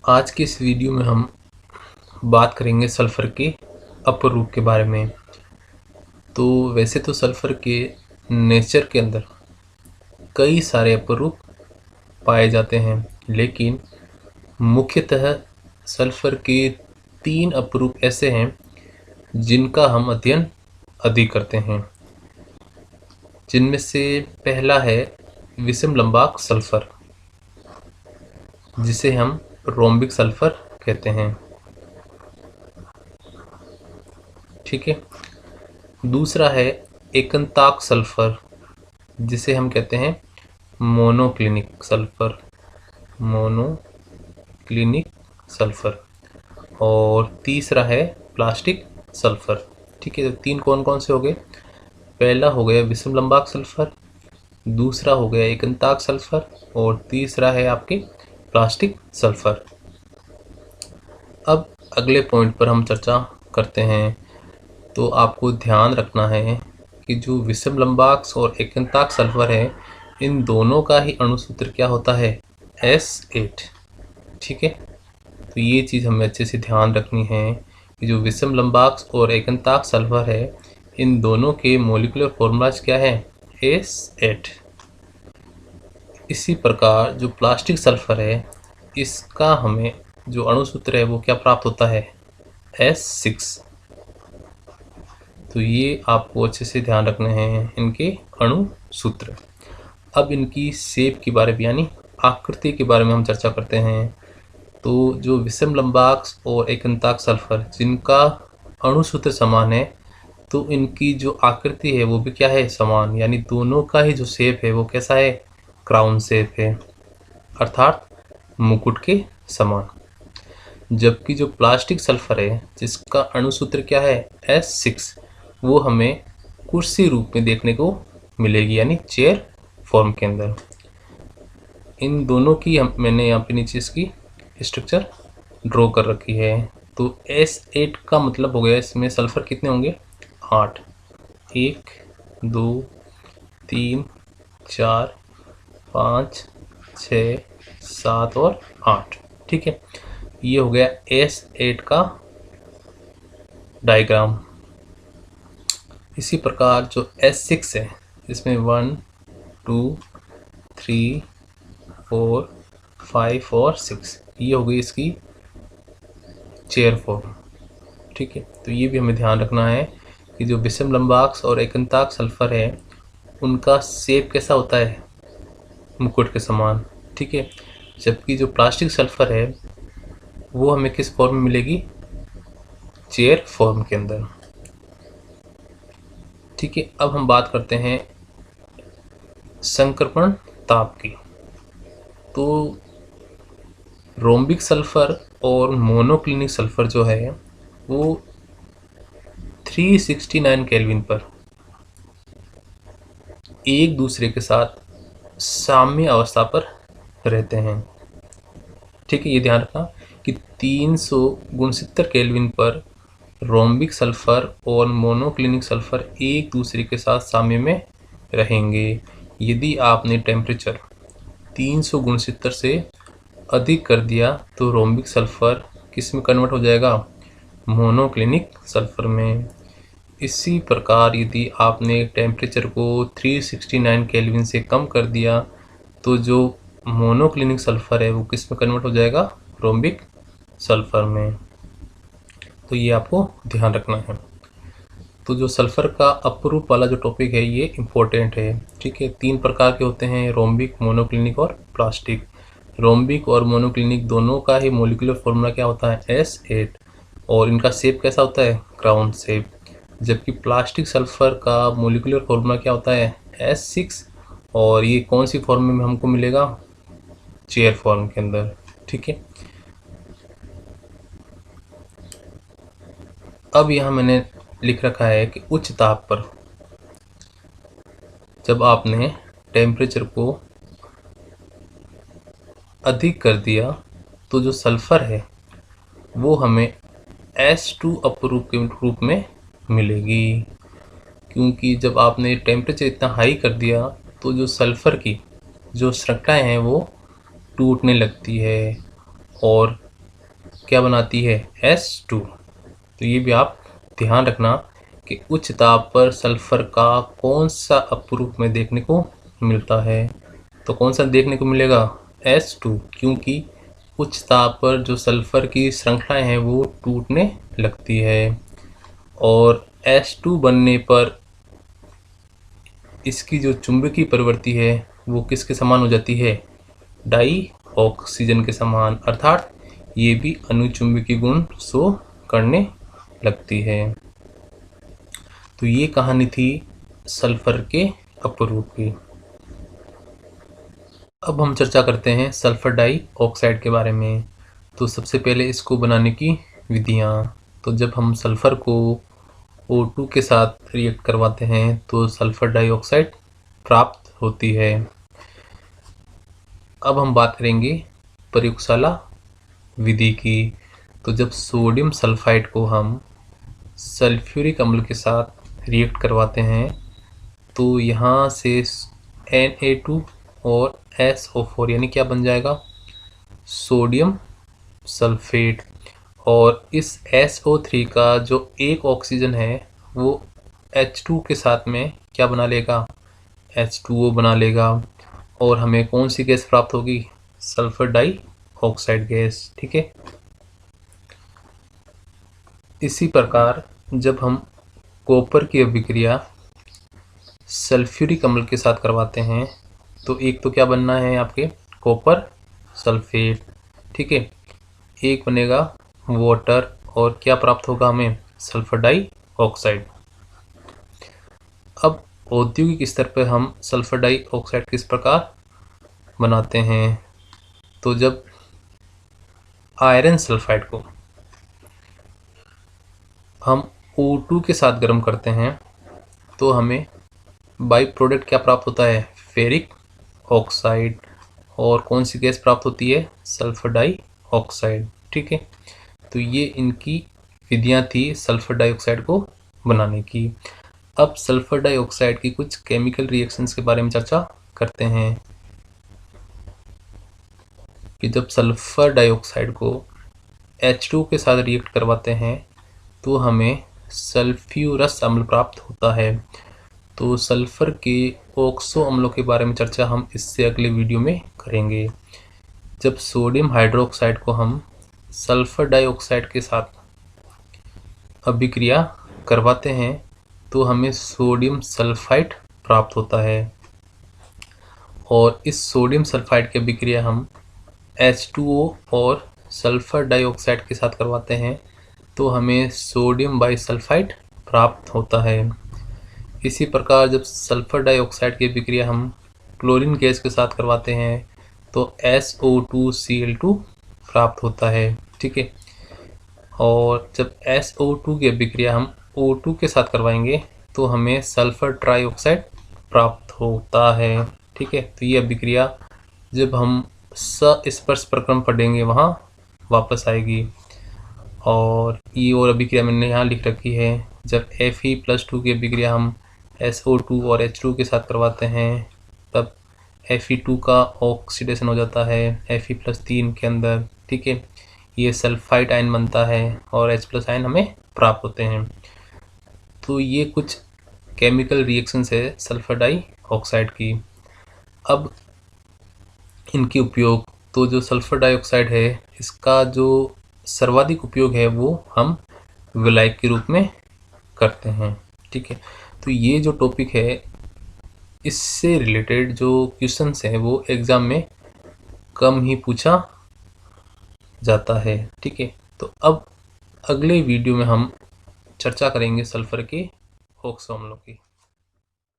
आज के इस वीडियो में हम बात करेंगे सल्फ़र के अपर रूप के बारे में। तो वैसे तो सल्फ़र के नेचर के अंदर कई सारे अपर रूप पाए जाते हैं, लेकिन मुख्यतः सल्फ़र के 3 अपर रूप ऐसे हैं जिनका हम अध्ययन अधिक करते हैं, जिनमें से पहला है विषम लंबाक सल्फ़र, जिसे हम रोम्बिक सल्फ़र कहते हैं। ठीक है। दूसरा है एकंताक सल्फ़र, जिसे हम कहते हैं मोनोक्लिनिक सल्फ़र, मोनोक्लिनिक सल्फ़र। और तीसरा है प्लास्टिक सल्फ़र। ठीक है, तो 3 कौन कौन से हो गए? पहला हो गया विषम लंबाक सल्फ़र, दूसरा हो गया एकंताक सल्फ़र और तीसरा है आपके प्लास्टिक सल्फ़र। अब अगले पॉइंट पर हम चर्चा करते हैं। तो आपको ध्यान रखना है कि जो विषम लंबाक और एकंताक सल्फ़र है, इन दोनों का ही अणुसूत्र क्या होता है? S8। ठीक है, तो ये चीज़ हमें अच्छे से ध्यान रखनी है कि जो विषम लंबाक और एकंताक सल्फ़र है, इन दोनों के मॉलिक्यूलर फॉर्मूलाज क्या है? S8। इसी प्रकार जो प्लास्टिक सल्फ़र है, इसका हमें जो अणुसूत्र है वो क्या प्राप्त होता है? S6। तो ये आपको अच्छे से ध्यान रखने हैं इनके अणु सूत्र। अब इनकी शेप के बारे में यानी आकृति के बारे में हम चर्चा करते हैं। तो जो विषम लंबाक और एकंताक सल्फ़र जिनका अणु सूत्र समान है, तो इनकी जो आकृति है वो भी क्या है? समान। यानी दोनों का ही जो शेप है वो कैसा है? क्राउन शेप है, अर्थात मुकुट के समान। जबकि जो प्लास्टिक सल्फ़र है जिसका अणु सूत्र क्या है? S6, वो हमें कुर्सी रूप में देखने को मिलेगी, यानी चेयर फॉर्म के अंदर। इन दोनों की मैंने यहाँ पे नीचे इसकी स्ट्रक्चर ड्रॉ कर रखी है। तो S8 का मतलब हो गया, इसमें सल्फ़र कितने होंगे? 8। 1 2 3 4 5 6 7 और 8। ठीक है, ये हो गया S8 का डायग्राम। इसी प्रकार जो S6 है, इसमें 1 2 3 4 5 और 6, ये हो गई इसकी चेयर फॉर्म। ठीक है, तो ये भी हमें ध्यान रखना है कि जो विषम लंबाक और एकंताक सल्फ़र है, उनका शेप कैसा होता है? मुकुट के समान। ठीक है, जबकि जो प्लास्टिक सल्फ़र है वो हमें किस फॉर्म में मिलेगी? चेयर फॉर्म के अंदर। ठीक है, अब हम बात करते हैं संक्रमण ताप की। तो रोम्बिक सल्फ़र और मोनोक्लिनिक सल्फ़र जो है वो 369 केल्विन पर एक दूसरे के साथ साम्य अवस्था पर रहते हैं। ठीक है, ये ध्यान रखना कि 369 केल्विन पर रोम्बिक सल्फ़र और मोनोक्लिनिक सल्फ़र एक दूसरे के साथ साम्य में रहेंगे। यदि आपने टेम्परेचर 369 से अधिक कर दिया तो रोम्बिक सल्फ़र किस में कन्वर्ट हो जाएगा? मोनोक्लिनिक सल्फ़र में। इसी प्रकार यदि आपने टेम्परेचर को 369 केल्विन से कम कर दिया तो जो मोनोक्लिनिक सल्फ़र है वो किस में कन्वर्ट हो जाएगा? रोम्बिक सल्फ़र में। तो ये आपको ध्यान रखना है। तो जो सल्फ़र का अपरूप वाला जो टॉपिक है ये इम्पोर्टेंट है। ठीक है, 3 प्रकार के होते हैं, रोम्बिक, मोनोक्लिनिक और प्लास्टिक। रोम्बिक और मोनोक्लिनिक दोनों का ही मॉलिक्यूलर फॉर्मूला क्या होता है? S8। और इनका शेप कैसा होता है? Crown shape. जबकि प्लास्टिक सल्फ़र का मॉलिक्यूलर फॉर्मूला क्या होता है? S6। और ये कौन सी फॉर्म में हमको मिलेगा? चेयर फॉर्म के अंदर। ठीक है, अब यहाँ मैंने लिख रखा है कि उच्च ताप पर जब आपने टेम्परेचर को अधिक कर दिया तो जो सल्फ़र है वो हमें S2 अपरूप के रूप में मिलेगी। क्योंकि जब आपने टेम्परेचर इतना हाई कर दिया तो जो सल्फ़र की जो श्रृंखलाएँ हैं वो टूटने लगती है और क्या बनाती है, H2। तो ये भी आप ध्यान रखना कि उच्च ताप पर सल्फर का कौन सा अपरूप में देखने को मिलता है। तो कौन सा देखने को मिलेगा, H2, क्योंकि उच्च ताप पर जो सल्फर की श्रृंखलाएं हैं वो टूटने लगती है और H2 बनने पर इसकी जो चुंबकीय प्रवृत्ति है वो किसके समान हो जाती है, डाई ऑक्सीजन के समान, अर्थात ये भी अनुचुंबकीय गुण शो करने लगती है। तो ये कहानी थी सल्फर के अपरूप की। अब हम चर्चा करते हैं सल्फर डाई ऑक्साइड के बारे में। तो सबसे पहले इसको बनाने की विधियाँ। तो जब हम सल्फर को O2 के साथ रिएक्ट करवाते हैं तो सल्फर डाइऑक्साइड प्राप्त होती है। अब हम बात करेंगे प्रयोगशाला विधि की। तो जब सोडियम सल्फाइड को हम सल्फ्यूरिक अम्ल के साथ रिएक्ट करवाते हैं तो यहाँ से Na2 और SO4 यानी क्या बन जाएगा, सोडियम सल्फेट। और इस SO3 का जो एक ऑक्सीजन है वो H2 के साथ में क्या बना लेगा, H2O बना लेगा और हमें कौन सी गैस प्राप्त होगी, सल्फर डाई ऑक्साइड गैस। ठीक है। इसी प्रकार जब हम कॉपर की अभिक्रिया सल्फ्यूरिक अम्ल के साथ करवाते हैं तो एक तो क्या बनना है आपके, कॉपर सल्फेट। ठीक है। एक बनेगा वाटर और क्या प्राप्त होगा हमें, सल्फर डाई ऑक्साइड। अब औद्योगिक स्तर पर हम सल्फर डाई ऑक्साइड किस प्रकार बनाते हैं। तो जब आयरन सल्फाइड को हम O2 के साथ गर्म करते हैं तो हमें बाई प्रोडक्ट क्या प्राप्त होता है, फेरिक ऑक्साइड। और कौन सी गैस प्राप्त होती है, सल्फर डाई ऑक्साइड। ठीक है। तो ये इनकी विधियां थी सल्फर डाइऑक्साइड को बनाने की। अब सल्फर डाइऑक्साइड की कुछ केमिकल रिएक्शंस के बारे में चर्चा करते हैं कि जब सल्फर डाइऑक्साइड को H2 के साथ रिएक्ट करवाते हैं तो हमें सल्फ्यूरस अम्ल प्राप्त होता है। तो सल्फर के ऑक्सो अम्लों के बारे में चर्चा हम इससे अगले वीडियो में करेंगे। जब सोडियम हाइड्रोक्साइड को हम सल्फर डाइऑक्साइड के साथ अभिक्रिया करवाते हैं तो हमें सोडियम सल्फाइड प्राप्त होता है और इस सोडियम सल्फाइड की अभिक्रिया हम H2O और सल्फर डाइऑक्साइड के साथ करवाते हैं तो हमें सोडियम बाइसल्फाइड प्राप्त होता है। इसी प्रकार जब सल्फर डाइऑक्साइड की अभिक्रिया हम क्लोरीन गैस के साथ करवाते हैं तो SO2Cl2 प्राप्त होता है। ठीक है। और जब SO2 की अभिक्रिया हम O2 के साथ करवाएंगे तो हमें सल्फर ट्राइऑक्साइड प्राप्त होता है। ठीक है। तो ये अभिक्रिया जब हम स्पर्श प्रक्रम पढ़ेंगे वहाँ वापस आएगी। और ये और अभिक्रिया मैंने यहाँ लिख रखी है। जब Fe+2 की अभिक्रिया हम SO2 और H2 के साथ करवाते हैं तब Fe2 का ऑक्सीडेशन हो जाता है Fe+3 के अंदर। ठीक है। ये सल्फाइड आयन बनता है और H+ आयन हमें प्राप्त होते हैं। तो ये कुछ केमिकल रिएक्शंस है सल्फर डाई ऑक्साइड की। अब इनके उपयोग, तो जो सल्फर डाइऑक्साइड है इसका जो सर्वाधिक उपयोग है वो हम विलायक के रूप में करते हैं। ठीक है। तो ये जो टॉपिक है इससे रिलेटेड जो क्वेश्चंस हैं वो एग्ज़ाम में कम ही पूछा जाता है। ठीक है। तो अब अगले वीडियो में हम चर्चा करेंगे सल्फर के ऑक्सो अम्लों की।